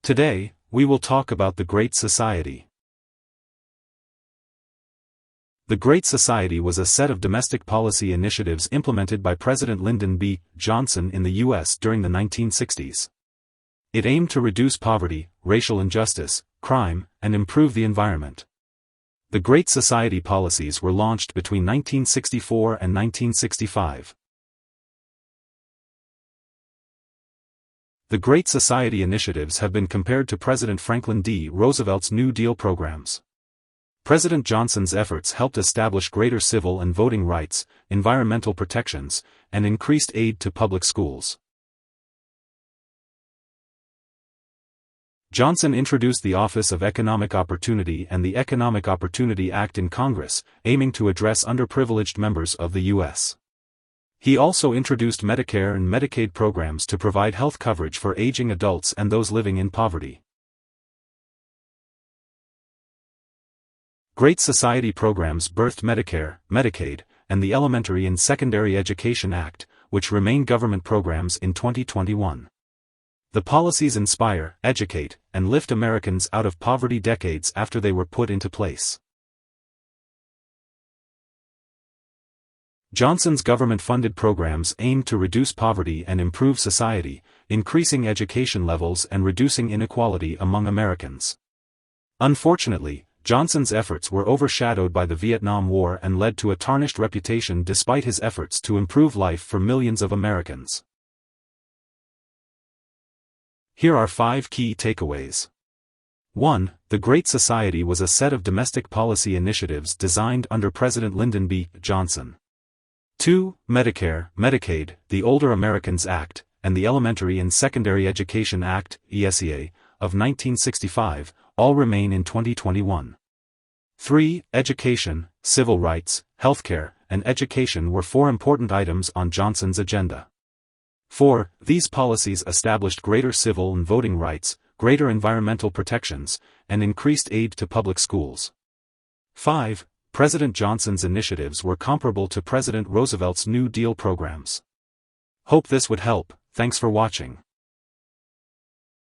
Today, we will talk about the Great Society. The Great Society was a set of domestic policy initiatives implemented by President Lyndon B. Johnson in the U.S. during the 1960s. It aimed to reduce poverty, racial injustice, crime, and improve the environment. The Great Society policies were launched between 1964 and 1965. The Great Society initiatives have been compared to President Franklin D. Roosevelt's New Deal programs. President Johnson's efforts helped establish greater civil and voting rights, environmental protections, and increased aid to public schools. Johnson introduced the Office of Economic Opportunity and the Economic Opportunity Act in Congress, aiming to address underprivileged members of the U.S. He also introduced Medicare and Medicaid programs to provide health coverage for aging adults and those living in poverty. Great Society programs birthed Medicare, Medicaid, and the Elementary and Secondary Education Act, which remain government programs in 2021. The policies inspire, educate, and lift Americans out of poverty decades after they were put into place. Johnson's government-funded programs aimed to reduce poverty and improve society, increasing education levels and reducing inequality among Americans. Unfortunately, Johnson's efforts were overshadowed by the Vietnam War and led to a tarnished reputation despite his efforts to improve life for millions of Americans. Here are 5 key takeaways. 1. The Great Society was a set of domestic policy initiatives designed under President Lyndon B. Johnson. 2. Medicare, Medicaid, the Older Americans Act, and the Elementary and Secondary Education Act, ESEA, of 1965, all remain in 2021. 3. Education, civil rights, healthcare, and education were 4 important items on Johnson's agenda. 4. These policies established greater civil and voting rights, greater environmental protections, and increased aid to public schools. 5. President Johnson's initiatives were comparable to President Roosevelt's New Deal programs. Hope this would help. Thanks for watching.